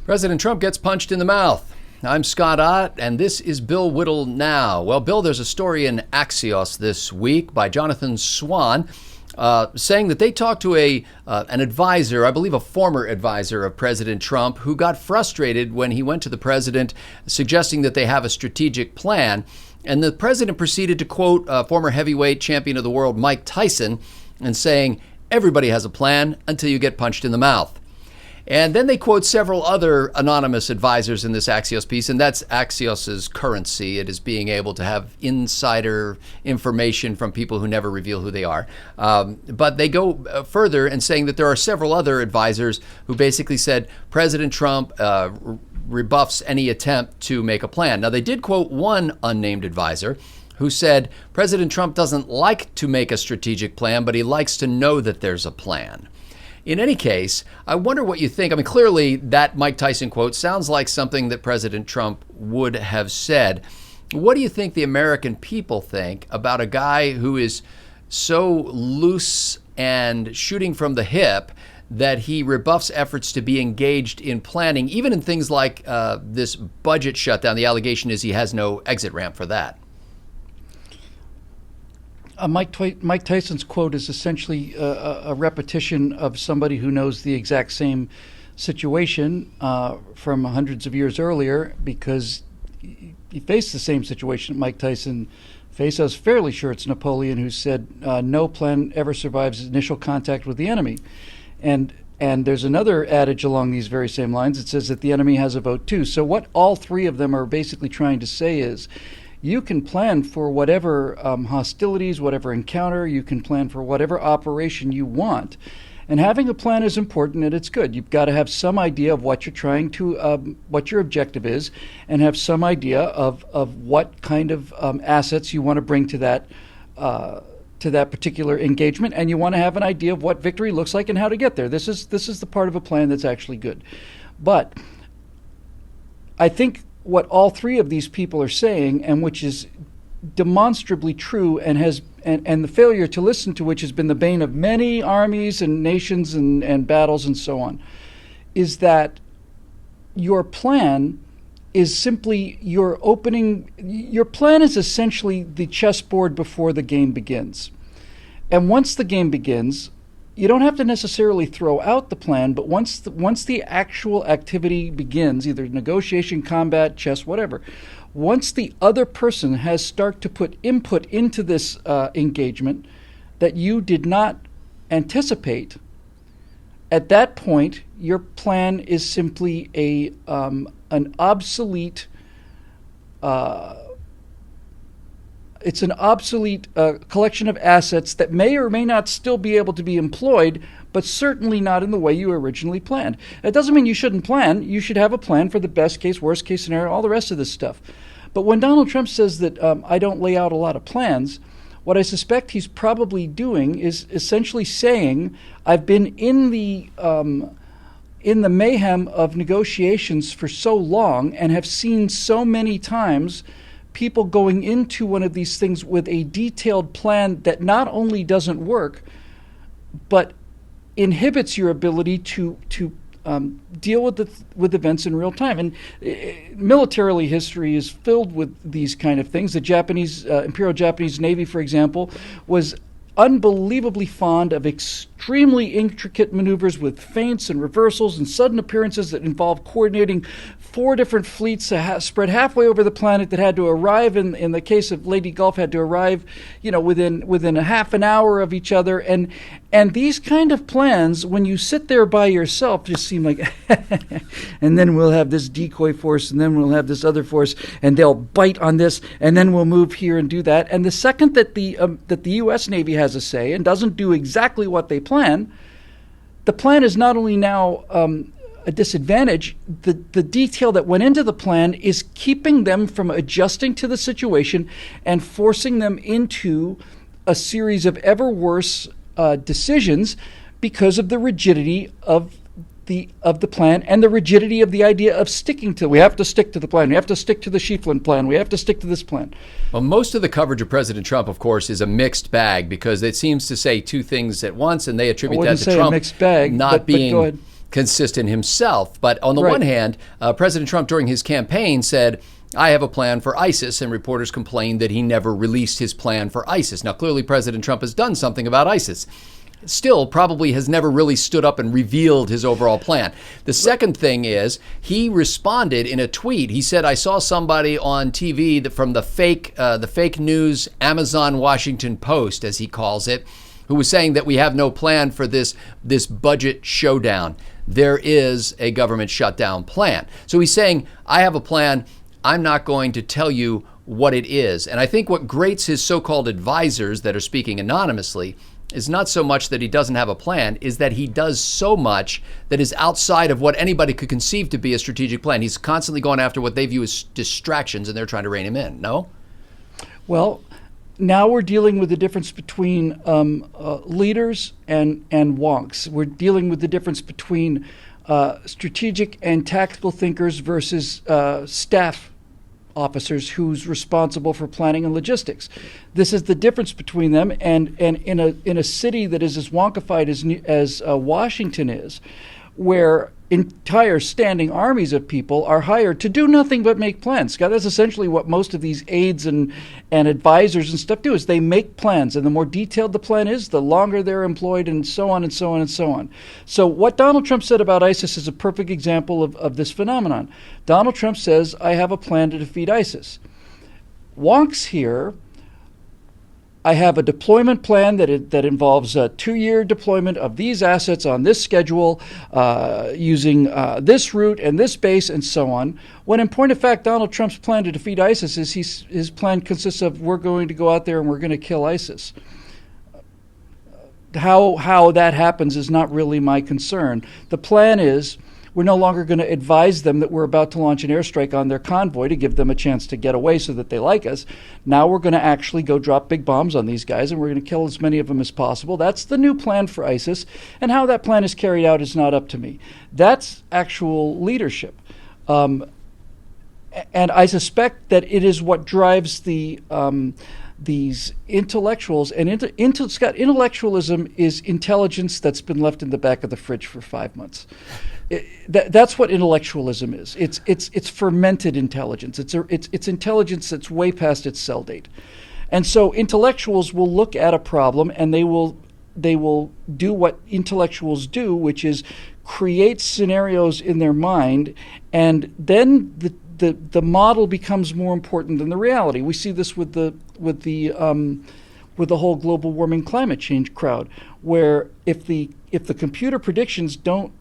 President Trump gets punched in the mouth. I'm Scott Ott, and this is Bill Whittle Now. Well, Bill, there's a story in Axios this week by Jonathan Swan saying that they talked to an advisor, I believe a former advisor of President Trump, who got frustrated when he went to the president suggesting that they have a strategic plan. And the president proceeded to quote former heavyweight champion of the world, Mike Tyson, and saying, everybody has a plan until you get punched in the mouth. And then they quote several other anonymous advisors in this Axios piece, and that's Axios's currency. It is being able to have insider information from people who never reveal who they are. But they go further in saying that there are several other advisors who basically said President Trump rebuffs any attempt to make a plan. Now, they did quote one unnamed advisor who said President Trump doesn't like to make a strategic plan, but he likes to know that there's a plan. In any case, I wonder what you think. I mean, clearly that Mike Tyson quote sounds like something that President Trump would have said. What do you think the American people think about a guy who is so loose and shooting from the hip that he rebuffs efforts to be engaged in planning, even in things like this budget shutdown? The allegation is he has no exit ramp for that. Mike Tyson's quote is essentially a repetition of somebody who knows the exact same situation from hundreds of years earlier, because he faced the same situation that Mike Tyson faced. I was fairly sure it's Napoleon who said, no plan ever survives initial contact with the enemy. And there's another adage along these very same lines. It says that the enemy has a vote too. So what all three of them are basically trying to say is, you can plan for whatever hostilities, whatever encounter, you can plan for whatever operation you want. And having a plan is important and it's good. You've got to have some idea of what you're trying to, what your objective is, and have some idea of what kind of assets you want to bring to that particular engagement, and you want to have an idea of what victory looks like and how to get there. This is the part of a plan that's actually good. But I think what all three of these people are saying, and which is demonstrably true, and the failure to listen to which has been the bane of many armies and nations and battles and so on, is that your plan is simply your plan is essentially the chessboard before the game begins. And once the game begins, you don't have to necessarily throw out the plan, but once the actual activity begins, either negotiation, combat, chess, whatever, once the other person has started to put input into this engagement that you did not anticipate, at that point, your plan is simply an obsolete it's an obsolete collection of assets that may or may not still be able to be employed, but certainly not in the way you originally planned. That doesn't mean you shouldn't plan. You should have a plan for the best case, worst case scenario, all the rest of this stuff. But when Donald Trump says that I don't lay out a lot of plans, what I suspect he's probably doing is essentially saying, I've been in the mayhem of negotiations for so long and have seen so many times people going into one of these things with a detailed plan that not only doesn't work, but inhibits your ability to deal with events in real time. And militarily, history is filled with these kind of things. The Japanese Imperial Japanese Navy, for example, was unbelievably fond of extremely intricate maneuvers with feints and reversals and sudden appearances that involved coordinating 4 different fleets spread halfway over the planet that had to arrive, in the case of Lady Gulf, had to arrive, within a half an hour of each other. And these kind of plans, when you sit there by yourself, just seem like, and then we'll have this decoy force, and then we'll have this other force, and they'll bite on this, and then we'll move here and do that. And the second that the U.S. Navy has a say and doesn't do exactly what they plan, the plan is not only now a disadvantage, the detail that went into the plan is keeping them from adjusting to the situation and forcing them into a series of ever worse decisions because of the rigidity of the plan and the rigidity of the idea of sticking to. We have to stick to the plan. We have to stick to the Schieffelin plan. We have to stick to this plan. Well, most of the coverage of President Trump, of course, is a mixed bag because it seems to say two things at once, and they attribute that to Trump a mixed bag, not being consistent himself. But on the Right. one hand, President Trump during his campaign said, I have a plan for ISIS, and reporters complained that he never released his plan for ISIS. Now, clearly, President Trump has done something about ISIS. Still, probably has never really stood up and revealed his overall plan. The second thing is he responded in a tweet. He said, I saw somebody on TV from the fake news Amazon Washington Post, as he calls it, who was saying that we have no plan for this budget showdown. There is a government shutdown plan. So he's saying, I have a plan. I'm not going to tell you what it is. And I think what grates his so-called advisors that are speaking anonymously is not so much that he doesn't have a plan, is that he does so much that is outside of what anybody could conceive to be a strategic plan. He's constantly going after what they view as distractions, and they're trying to rein him in. No? Well, now we're dealing with the difference between leaders and wonks. We're dealing with the difference between strategic and tactical thinkers versus staff officers who's responsible for planning and logistics. This is the difference between them, and in a city that is as wonkified as Washington is, where entire standing armies of people are hired to do nothing but make plans. Scott, that's essentially what most of these aides and advisors and stuff do, is they make plans, and the more detailed the plan is, the longer they're employed, and so on and so on and so on. So what Donald Trump said about ISIS is a perfect example of this phenomenon. Donald Trump says, I have a plan to defeat ISIS. Wonks here, I have a deployment plan that involves a 2-year deployment of these assets on this schedule, using this route and this base and so on. When in point of fact, Donald Trump's plan to defeat ISIS is his plan consists of, we're going to go out there and we're going to kill ISIS. How that happens is not really my concern. The plan is, we're no longer going to advise them that we're about to launch an airstrike on their convoy to give them a chance to get away so that they like us. Now we're going to actually go drop big bombs on these guys, and we're going to kill as many of them as possible. That's the new plan for ISIS, and how that plan is carried out is not up to me. That's actual leadership. And I suspect that it is what drives these intellectuals. And Scott, intellectualism is intelligence that's been left in the back of the fridge for 5 months. That's what intellectualism is. It's fermented intelligence. It's intelligence that's way past its sell date. And so intellectuals will look at a problem, and they will do what intellectuals do, which is create scenarios in their mind, and then the model becomes more important than the reality. We see this with the whole global warming climate change crowd, where if the computer predictions don't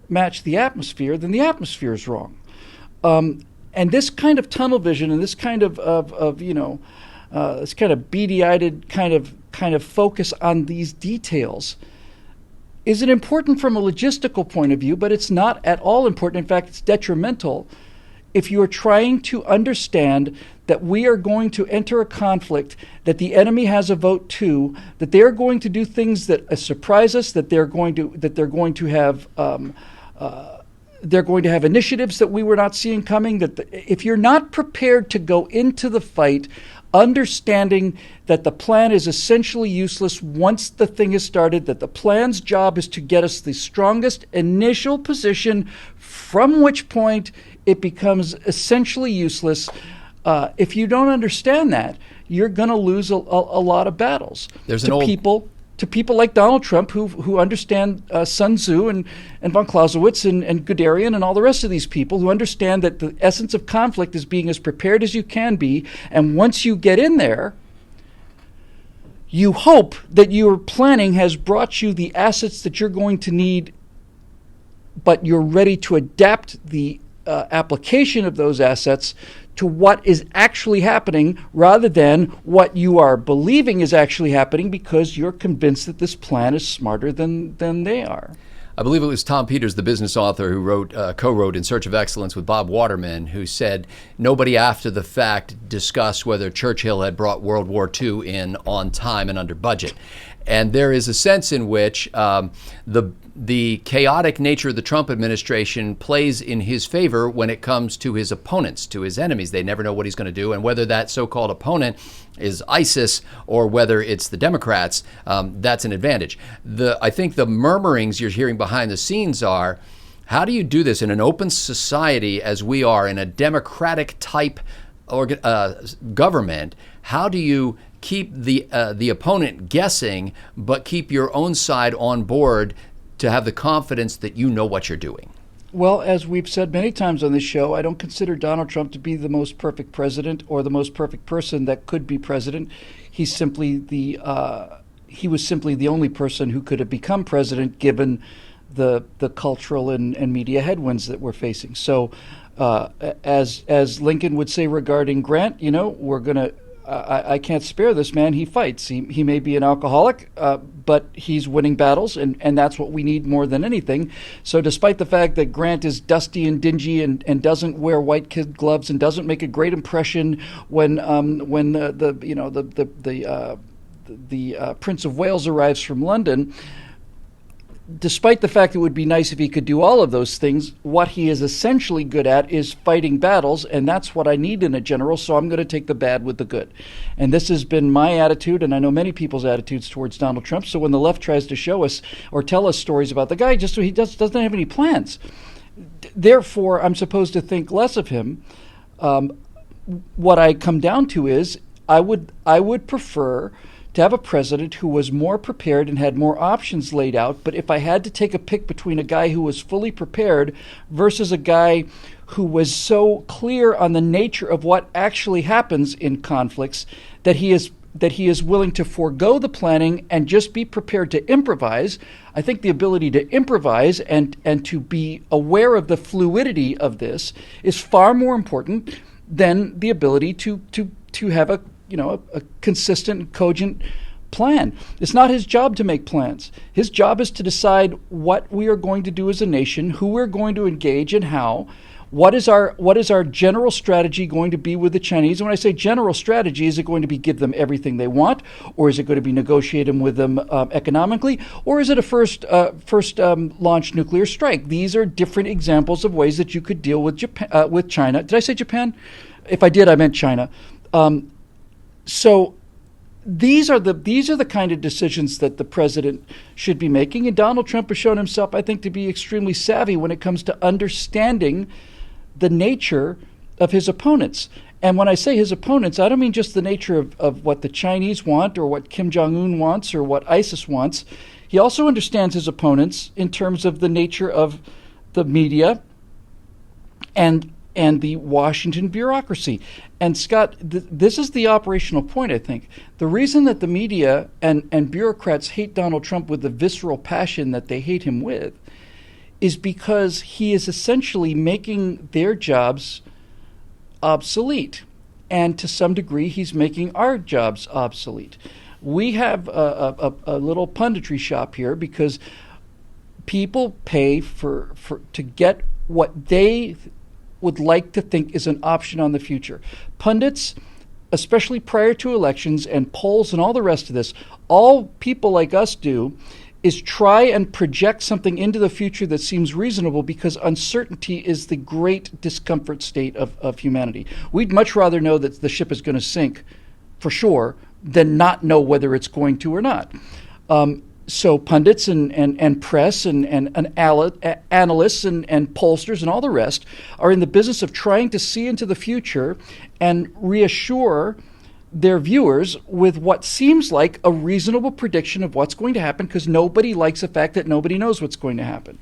match the atmosphere, then the atmosphere is wrong. And this kind of tunnel vision and this kind of this kind of beady-eyed kind of focus on these details is important from a logistical point of view, but it's not at all important. In fact, it's detrimental if you are trying to understand that we are going to enter a conflict, that the enemy has a vote too, that they're going to do things that surprise us, that they're going to have initiatives that we were not seeing coming. If you're not prepared to go into the fight, understanding that the plan is essentially useless once the thing is started, that the plan's job is to get us the strongest initial position, from which point it becomes essentially useless. If you don't understand that, you're going to lose a lot of battles. To people like Donald Trump who understand Sun-Tzu and von Clausewitz and Guderian and all the rest of these people who understand that the essence of conflict is being as prepared as you can be. And once you get in there, you hope that your planning has brought you the assets that you're going to need, but you're ready to adapt the application of those assets to what is actually happening, rather than what you are believing is actually happening because you're convinced that this plan is smarter than they are. I believe it was Tom Peters, the business author, who co-wrote In Search of Excellence with Bob Waterman, who said nobody after the fact discussed whether Churchill had brought World War II in on time and under budget. And there is a sense in which the chaotic nature of the Trump administration plays in his favor when it comes to his opponents, to his enemies. They never know what he's going to do. And whether that so-called opponent is ISIS or whether it's the Democrats, that's an advantage. I think the murmurings you're hearing behind the scenes are, how do you do this in an open society as we are, in a democratic type government? How do you keep the opponent guessing, but keep your own side on board to have the confidence that you know what you're doing? Well, as we've said many times on this show, I don't consider Donald Trump to be the most perfect president or the most perfect person that could be president. He's simply he was simply the only person who could have become president given the cultural and media headwinds that we're facing. So, as Lincoln would say regarding Grant, we're gonna. I can't spare this man. He fights. He may be an alcoholic, but he's winning battles, and that's what we need more than anything. So despite the fact that Grant is dusty and dingy and doesn't wear white kid gloves and doesn't make a great impression when the Prince of Wales arrives from London, despite the fact it would be nice if he could do all of those things, what he is essentially good at is fighting battles, and that's what I need in a general, so I'm going to take the bad with the good. And this has been my attitude, and I know many people's attitudes towards Donald Trump, so when the left tries to show us or tell us stories about the guy, just so he doesn't have any plans. Therefore, I'm supposed to think less of him. What I come down to is I would prefer to have a president who was more prepared and had more options laid out. But if I had to take a pick between a guy who was fully prepared versus a guy who was so clear on the nature of what actually happens in conflicts that he is willing to forego the planning and just be prepared to improvise, I think the ability to improvise and to be aware of the fluidity of this is far more important than the ability to have a consistent, cogent plan. It's not his job to make plans. His job is to decide what we are going to do as a nation, who we're going to engage, and how. What is our general strategy going to be with the Chinese? And when I say general strategy, is it going to be give them everything they want, or is it going to be negotiating with them economically, or is it a first launch nuclear strike? These are different examples of ways that you could deal with with China. Did I say Japan? If I did, I meant China. So these are the kind of decisions that the president should be making. And Donald Trump has shown himself, I think, to be extremely savvy when it comes to understanding the nature of his opponents. And when I say his opponents, I don't mean just the nature of what the Chinese want or what Kim Jong-un wants or what ISIS wants. He also understands his opponents in terms of the nature of the media and the Washington bureaucracy. And Scott, this is the operational point, I think. The reason that the media and bureaucrats hate Donald Trump with the visceral passion that they hate him with is because he is essentially making their jobs obsolete. And to some degree, he's making our jobs obsolete. We have a little punditry shop here because people pay to get what they would like to think is an option on the future. Pundits, especially prior to elections and polls and all the rest of this, all people like us do is try and project something into the future that seems reasonable because uncertainty is the great discomfort state of humanity. We'd much rather know that the ship is going to sink for sure than not know whether it's going to or not. So pundits and press and analysts and pollsters and all the rest are in the business of trying to see into the future and reassure their viewers with what seems like a reasonable prediction of what's going to happen because nobody likes the fact that nobody knows what's going to happen.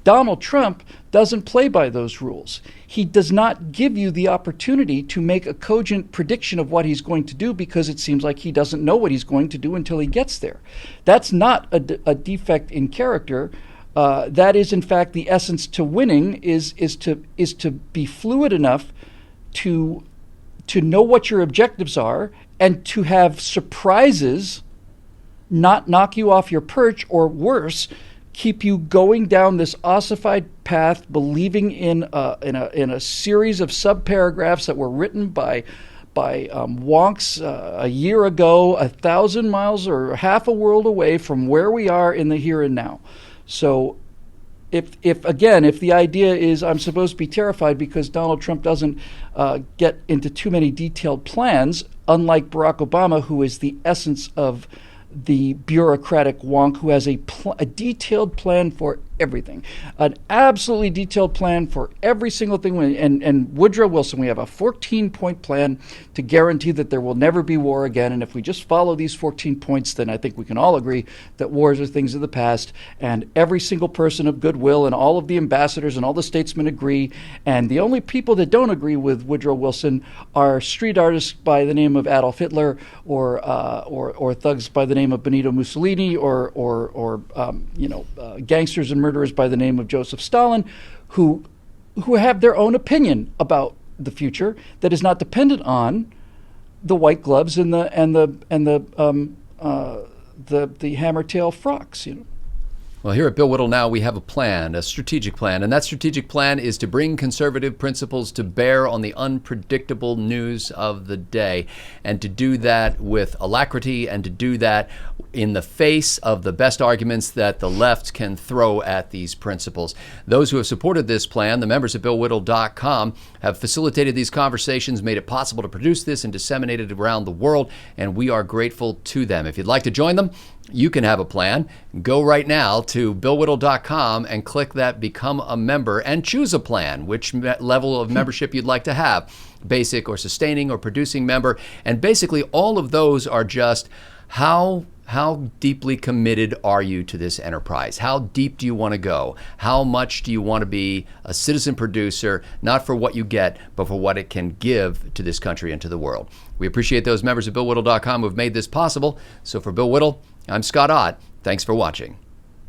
Donald Trump doesn't play by those rules. He does not give you the opportunity to make a cogent prediction of what he's going to do because it seems like he doesn't know what he's going to do until he gets there. That's not a defect in character. That is, in fact, the essence to winning is to be fluid enough to know what your objectives are and to have surprises not knock you off your perch or worse, keep you going down this ossified path, believing in a series of subparagraphs that were written by by wonks a year ago, 1,000 miles or half a world away from where we are in the here and now. So if the idea is I'm supposed to be terrified because Donald Trump doesn't get into too many detailed plans, unlike Barack Obama, who is the essence of the bureaucratic wonk, who has a detailed plan for everything, an absolutely detailed plan for every single thing. And Woodrow Wilson, we have a 14-point plan to guarantee that there will never be war again. And if we just follow these 14 points, then I think we can all agree that wars are things of the past. And every single person of goodwill and all of the ambassadors and all the statesmen agree. And the only people that don't agree with Woodrow Wilson are street artists by the name of Adolf Hitler, or thugs by the name of Benito Mussolini, or gangsters and murderers by the name of Joseph Stalin, who have their own opinion about the future that is not dependent on the white gloves and the hammer-tail frocks. Well, here at Bill Whittle Now, we have a plan, a strategic plan, and that strategic plan is to bring conservative principles to bear on the unpredictable news of the day, and to do that with alacrity, and to do that in the face of the best arguments that the left can throw at these principles. Those who have supported this plan, the members at BillWhittle.com, have facilitated these conversations, made it possible to produce this and disseminate it around the world, and we are grateful to them. If you'd like to join them, you can have a plan. Go right now to BillWhittle.com and click that Become a Member and choose a plan, which level of membership you'd like to have, basic or sustaining or producing member. And basically all of those are just how deeply committed are you to this enterprise? How deep do you want to go? How much do you want to be a citizen producer, not for what you get, but for what it can give to this country and to the world? We appreciate those members at BillWhittle.com who have made this possible. So for Bill Whittle, I'm Scott Ott. Thanks for watching.